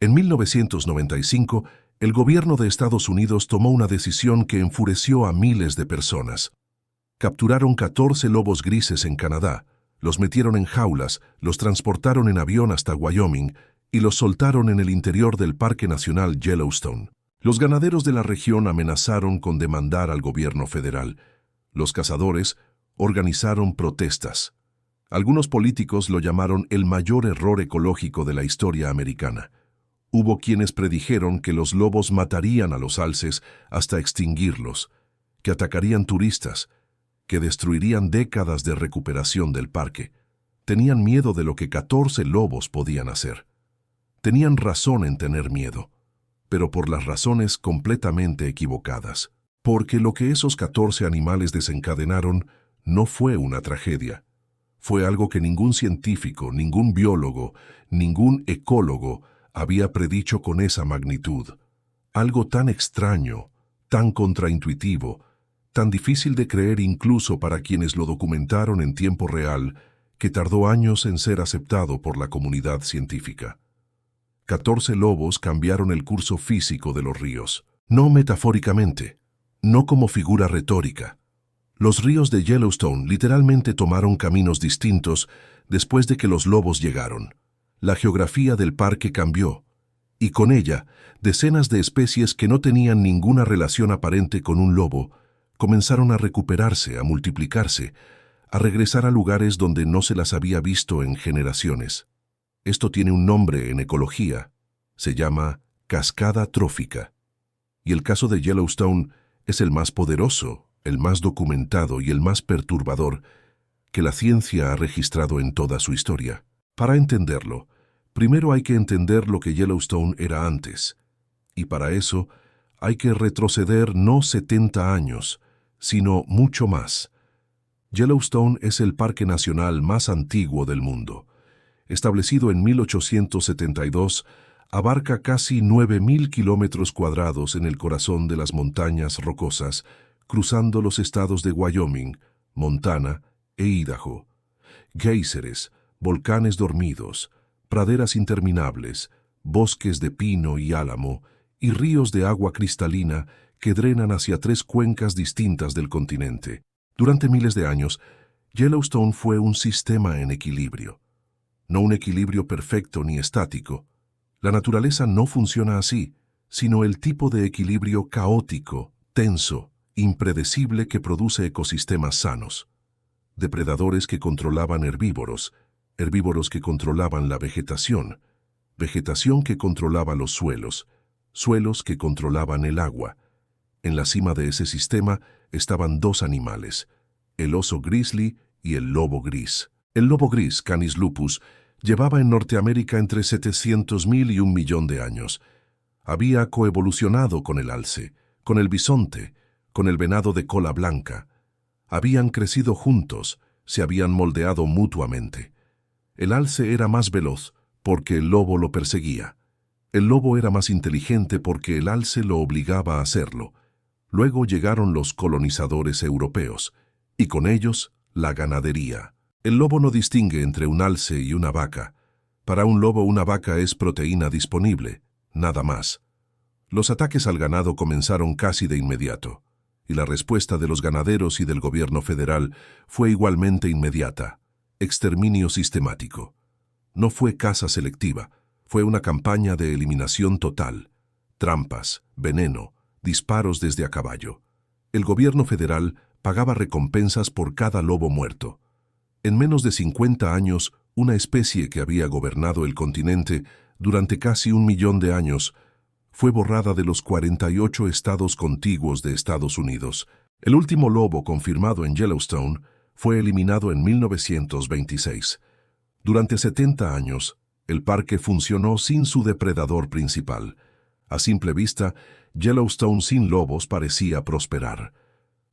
En 1995, el gobierno de Estados Unidos tomó una decisión que enfureció a miles de personas. Capturaron 14 lobos grises en Canadá, los metieron en jaulas, los transportaron en avión hasta Wyoming y los soltaron en el interior del Parque Nacional Yellowstone. Los ganaderos de la región amenazaron con demandar al gobierno federal. Los cazadores organizaron protestas. Algunos políticos lo llamaron el mayor error ecológico de la historia americana. Hubo quienes predijeron que los lobos matarían a los alces hasta extinguirlos, que atacarían turistas, que destruirían décadas de recuperación del parque. Tenían miedo de lo que 14 lobos podían hacer. Tenían razón en tener miedo, pero por las razones completamente equivocadas. Porque lo que esos 14 animales desencadenaron no fue una tragedia. Fue algo que ningún científico, ningún biólogo, ningún ecólogo había predicho con esa magnitud. Algo tan extraño, tan contraintuitivo, tan difícil de creer incluso para quienes lo documentaron en tiempo real, que tardó años en ser aceptado por la comunidad científica. 14 lobos cambiaron el curso físico de los ríos, no metafóricamente, no como figura retórica. Los ríos de Yellowstone literalmente tomaron caminos distintos después de que los lobos llegaron. La geografía del parque cambió, y con ella, decenas de especies que no tenían ninguna relación aparente con un lobo comenzaron a recuperarse, a multiplicarse, a regresar a lugares donde no se las había visto en generaciones. Esto tiene un nombre en ecología, se llama cascada trófica. Y el caso de Yellowstone es el más poderoso, el más documentado y el más perturbador que la ciencia ha registrado en toda su historia. Para entenderlo, primero hay que entender lo que Yellowstone era antes, y para eso hay que retroceder no 70 años, sino mucho más. Yellowstone es el parque nacional más antiguo del mundo. Establecido en 1872, abarca casi 9.000 kilómetros cuadrados en el corazón de las montañas rocosas, cruzando los estados de Wyoming, Montana e Idaho. Géiseres, volcanes dormidos, praderas interminables, bosques de pino y álamo y ríos de agua cristalina que drenan hacia 3 cuencas distintas del continente. Durante miles de años, Yellowstone fue un sistema en equilibrio. No un equilibrio perfecto ni estático. La naturaleza no funciona así, sino el tipo de equilibrio caótico, tenso, impredecible que produce ecosistemas sanos. Depredadores que controlaban herbívoros, herbívoros que controlaban la vegetación, vegetación que controlaba los suelos, suelos que controlaban el agua. En la cima de ese sistema estaban 2 animales, el oso grizzly y el lobo gris. El lobo gris, Canis lupus, llevaba en Norteamérica entre 700.000 y 1 millón de años. Había coevolucionado con el alce, con el bisonte, con el venado de cola blanca. Habían crecido juntos, se habían moldeado mutuamente. El alce era más veloz porque el lobo lo perseguía. El lobo era más inteligente porque el alce lo obligaba a hacerlo. Luego llegaron los colonizadores europeos, y con ellos la ganadería. El lobo no distingue entre un alce y una vaca. Para un lobo una vaca es proteína disponible, nada más. Los ataques al ganado comenzaron casi de inmediato, y la respuesta de los ganaderos y del gobierno federal fue igualmente inmediata: exterminio sistemático. No fue caza selectiva, fue una campaña de eliminación total. Trampas, veneno, disparos desde a caballo. El gobierno federal pagaba recompensas por cada lobo muerto. En menos de 50 años, una especie que había gobernado el continente durante casi 1 millón de años fue borrada de los 48 estados contiguos de Estados Unidos. El último lobo confirmado en Yellowstone fue eliminado en 1926. Durante 70 años, el parque funcionó sin su depredador principal. A simple vista, Yellowstone sin lobos parecía prosperar.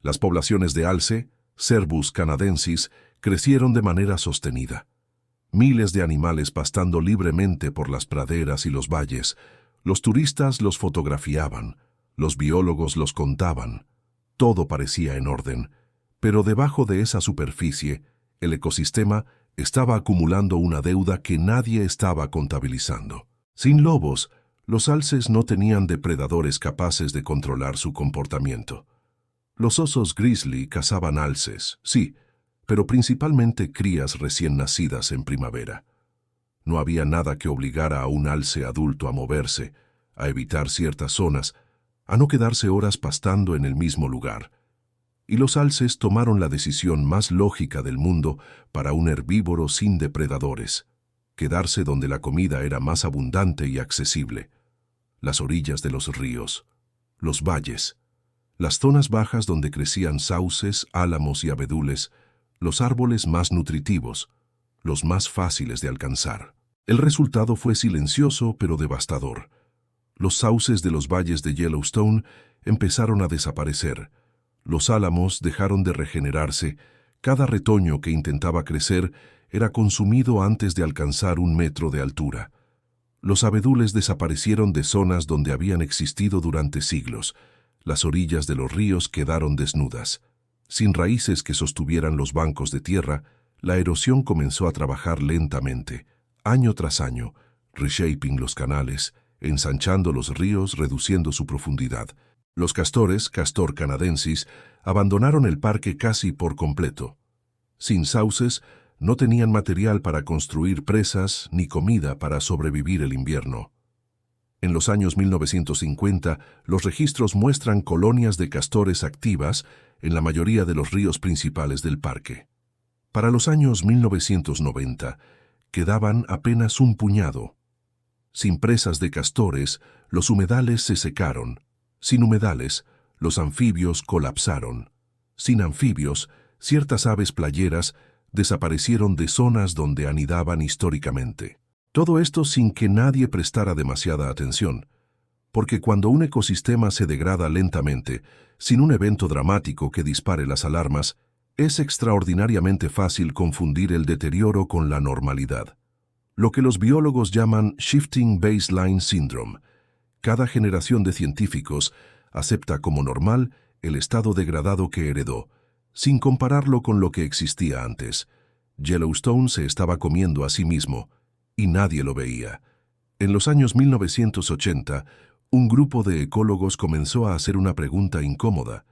Las poblaciones de alce, Cervus canadensis, crecieron de manera sostenida. Miles de animales pastando libremente por las praderas y los valles. Los turistas los fotografiaban, los biólogos los contaban. Todo parecía en orden, pero debajo de esa superficie, el ecosistema estaba acumulando una deuda que nadie estaba contabilizando. Sin lobos, los alces no tenían depredadores capaces de controlar su comportamiento. Los osos grizzly cazaban alces, sí, pero principalmente crías recién nacidas en primavera. No había nada que obligara a un alce adulto a moverse, a evitar ciertas zonas, a no quedarse horas pastando en el mismo lugar. Y los alces tomaron la decisión más lógica del mundo para un herbívoro sin depredadores: quedarse donde la comida era más abundante y accesible: las orillas de los ríos, los valles, las zonas bajas donde crecían sauces, álamos y abedules, los árboles más nutritivos, los más fáciles de alcanzar. El resultado fue silencioso pero devastador. Los sauces de los valles de Yellowstone empezaron a desaparecer. Los álamos dejaron de regenerarse. Cada retoño que intentaba crecer era consumido antes de alcanzar 1 metro de altura. Los abedules desaparecieron de zonas donde habían existido durante siglos. Las orillas de los ríos quedaron desnudas. Sin raíces que sostuvieran los bancos de tierra, la erosión comenzó a trabajar lentamente, año tras año, reshaping los canales, ensanchando los ríos, reduciendo su profundidad. Los castores, Castor canadensis, abandonaron el parque casi por completo. Sin sauces, no tenían material para construir presas ni comida para sobrevivir el invierno. En los años 1950, los registros muestran colonias de castores activas en la mayoría de los ríos principales del parque. Para los años 1990, quedaban apenas un puñado. Sin presas de castores, los humedales se secaron. Sin humedales, los anfibios colapsaron. Sin anfibios, ciertas aves playeras desaparecieron de zonas donde anidaban históricamente. Todo esto sin que nadie prestara demasiada atención, porque cuando un ecosistema se degrada lentamente, sin un evento dramático que dispare las alarmas, es extraordinariamente fácil confundir el deterioro con la normalidad. Lo que los biólogos llaman Shifting Baseline Syndrome. Cada generación de científicos acepta como normal el estado degradado que heredó, sin compararlo con lo que existía antes. Yellowstone se estaba comiendo a sí mismo, y nadie lo veía. En los años 1980, un grupo de ecólogos comenzó a hacer una pregunta incómoda: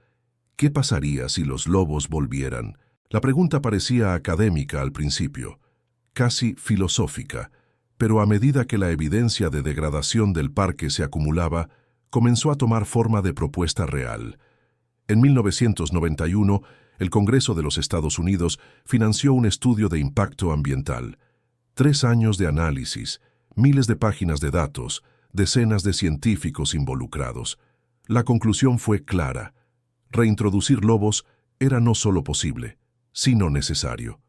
¿qué pasaría si los lobos volvieran? La pregunta parecía académica al principio, casi filosófica, pero a medida que la evidencia de degradación del parque se acumulaba, comenzó a tomar forma de propuesta real. En 1991, el Congreso de los Estados Unidos financió un estudio de impacto ambiental. 3 años de análisis, miles de páginas de datos, decenas de científicos involucrados. La conclusión fue clara: reintroducir lobos era no solo posible, sino necesario.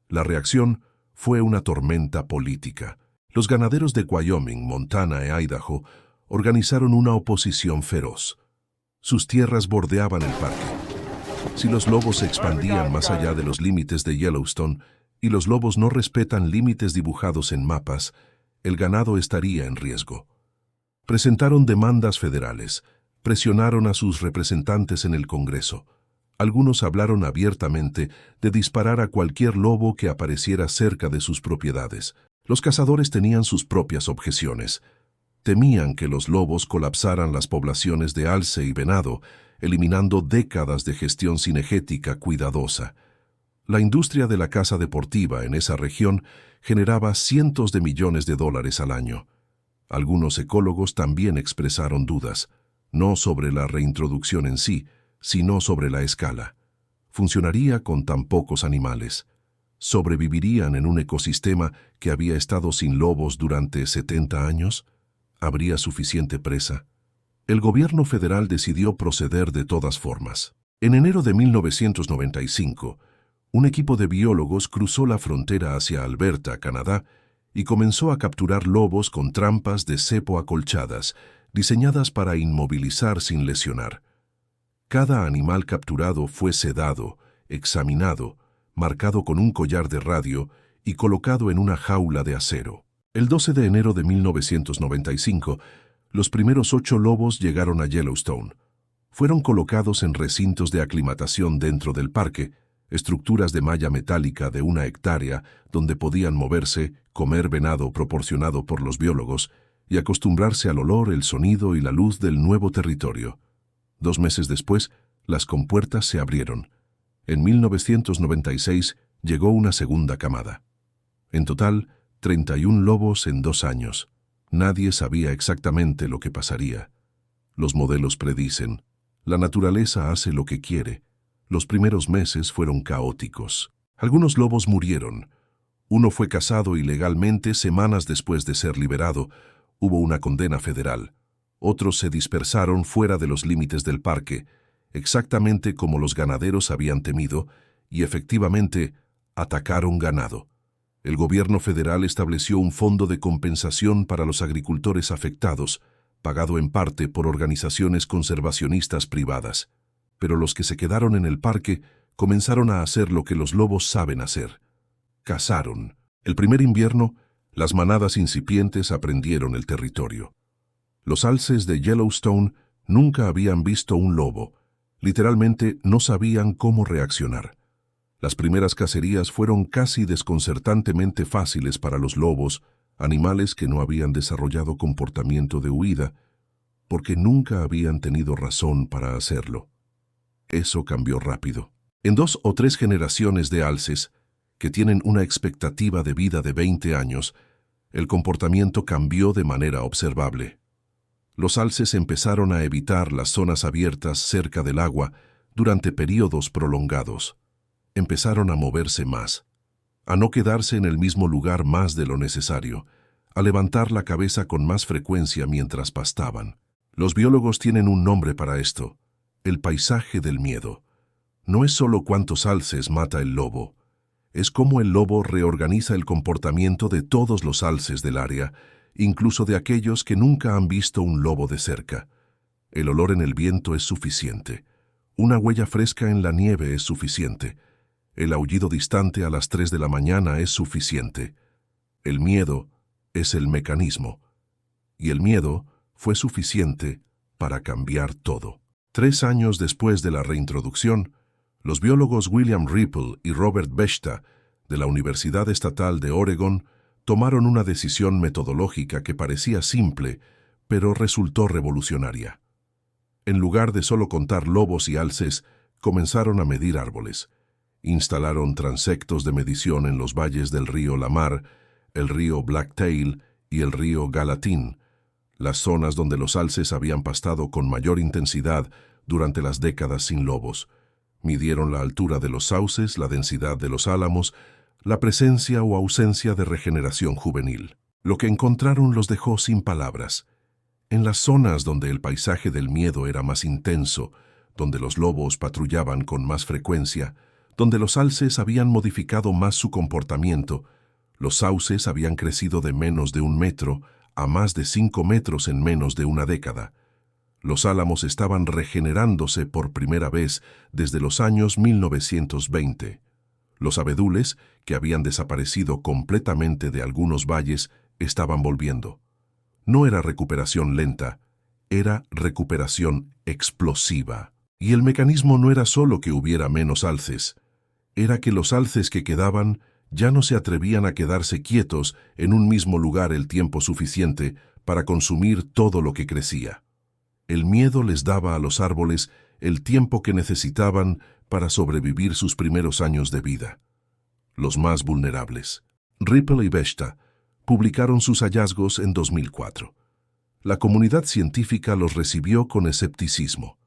La reacción fue una tormenta política. Los ganaderos de Wyoming, Montana e Idaho organizaron una oposición feroz. Sus tierras bordeaban el parque. Si los lobos se expandían más allá de los límites de Yellowstone, y los lobos no respetan límites dibujados en mapas, el ganado estaría en riesgo. Presentaron demandas federales, presionaron a sus representantes en el Congreso. Algunos hablaron abiertamente de disparar a cualquier lobo que apareciera cerca de sus propiedades. Los cazadores tenían sus propias objeciones. Temían que los lobos colapsaran las poblaciones de alce y venado, eliminando décadas de gestión cinegética cuidadosa. La industria de la caza deportiva en esa región generaba cientos de millones de dólares al año. Algunos ecólogos también expresaron dudas, no sobre la reintroducción en sí, sino sobre la escala. ¿Funcionaría con tan pocos animales? ¿Sobrevivirían en un ecosistema que había estado sin lobos durante 70 años? ¿Habría suficiente presa? El gobierno federal decidió proceder de todas formas. En enero de 1995, un equipo de biólogos cruzó la frontera hacia Alberta, Canadá, y comenzó a capturar lobos con trampas de cepo acolchadas, diseñadas para inmovilizar sin lesionar. Cada animal capturado fue sedado, examinado, marcado con un collar de radio y colocado en una jaula de acero. El 12 de enero de 1995, los primeros 8 lobos llegaron a Yellowstone. Fueron colocados en recintos de aclimatación dentro del parque, estructuras de malla metálica de 1 hectárea donde podían moverse, comer venado proporcionado por los biólogos y acostumbrarse al olor, el sonido y la luz del nuevo territorio. 2 meses después, las compuertas se abrieron. En 1996 llegó una segunda camada. En total, 31 lobos en 2 años. Nadie sabía exactamente lo que pasaría. Los modelos predicen: la naturaleza hace lo que quiere. Los primeros meses fueron caóticos. Algunos lobos murieron. Uno fue cazado ilegalmente semanas después de ser liberado. Hubo una condena federal. Otros se dispersaron fuera de los límites del parque, exactamente como los ganaderos habían temido, y efectivamente atacaron ganado. El gobierno federal estableció un fondo de compensación para los agricultores afectados, pagado en parte por organizaciones conservacionistas privadas. Pero los que se quedaron en el parque comenzaron a hacer lo que los lobos saben hacer: cazaron. El primer invierno, las manadas incipientes aprendieron el territorio. Los alces de Yellowstone nunca habían visto un lobo. Literalmente no sabían cómo reaccionar. Las primeras cacerías fueron casi desconcertantemente fáciles para los lobos, animales que no habían desarrollado comportamiento de huida, porque nunca habían tenido razón para hacerlo. Eso cambió rápido. En 2 o 3 generaciones de alces, que tienen una expectativa de vida de 20 años, el comportamiento cambió de manera observable. Los alces empezaron a evitar las zonas abiertas cerca del agua durante periodos prolongados. Empezaron a moverse más, a no quedarse en el mismo lugar más de lo necesario, a levantar la cabeza con más frecuencia mientras pastaban. Los biólogos tienen un nombre para esto: el paisaje del miedo. No es solo cuántos alces mata el lobo, es cómo el lobo reorganiza el comportamiento de todos los alces del área, incluso de aquellos que nunca han visto un lobo de cerca. El olor en el viento es suficiente. Una huella fresca en la nieve es suficiente. El aullido distante a las 3 de la mañana es suficiente. El miedo es el mecanismo. Y el miedo fue suficiente para cambiar todo. 3 años después de la reintroducción, los biólogos William Ripple y Robert Bechta, de la Universidad Estatal de Oregon, tomaron una decisión metodológica que parecía simple, pero resultó revolucionaria. En lugar de solo contar lobos y alces, comenzaron a medir árboles. Instalaron transectos de medición en los valles del río Lamar, el río Blacktail y el río Gallatin, las zonas donde los alces habían pastado con mayor intensidad durante las décadas sin lobos. Midieron la altura de los sauces, la densidad de los álamos, la presencia o ausencia de regeneración juvenil. Lo que encontraron los dejó sin palabras. En las zonas donde el paisaje del miedo era más intenso, donde los lobos patrullaban con más frecuencia, donde los alces habían modificado más su comportamiento, los sauces habían crecido de menos de 1 metro a más de 5 metros en menos de una década. Los álamos estaban regenerándose por primera vez desde los años 1920. Los abedules, que habían desaparecido completamente de algunos valles, estaban volviendo. No era recuperación lenta, era recuperación explosiva. Y el mecanismo no era solo que hubiera menos alces, era que los alces que quedaban ya no se atrevían a quedarse quietos en un mismo lugar el tiempo suficiente para consumir todo lo que crecía. El miedo les daba a los árboles el tiempo que necesitaban para sobrevivir sus primeros años de vida. Los más vulnerables. Ripple y Bechta publicaron sus hallazgos en 2004. La comunidad científica los recibió con escepticismo.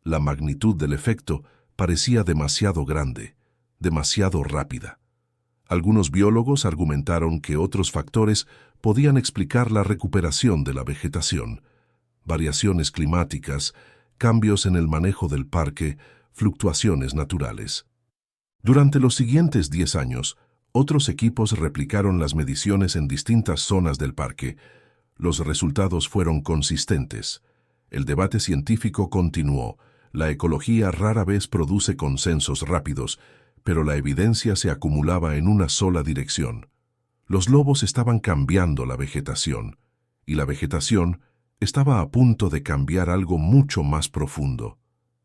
La magnitud del efecto parecía demasiado grande, demasiado rápida. Algunos biólogos argumentaron que otros factores podían explicar la recuperación de la vegetación: variaciones climáticas, cambios en el manejo del parque, fluctuaciones naturales. Durante los siguientes 10 años, otros equipos replicaron las mediciones en distintas zonas del parque. Los resultados fueron consistentes. El debate científico continuó. La ecología rara vez produce consensos rápidos, pero la evidencia se acumulaba en una sola dirección. Los lobos estaban cambiando la vegetación, y la vegetación estaba a punto de cambiar algo mucho más profundo.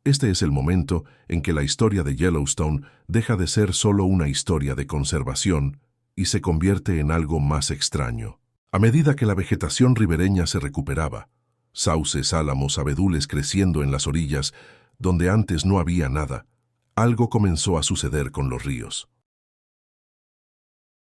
Este es el momento en que la historia de Yellowstone deja de ser solo una historia de conservación y se convierte en algo más extraño. A medida que la vegetación ribereña se recuperaba, sauces, álamos, abedules creciendo en las orillas, donde antes no había nada, algo comenzó a suceder con los ríos.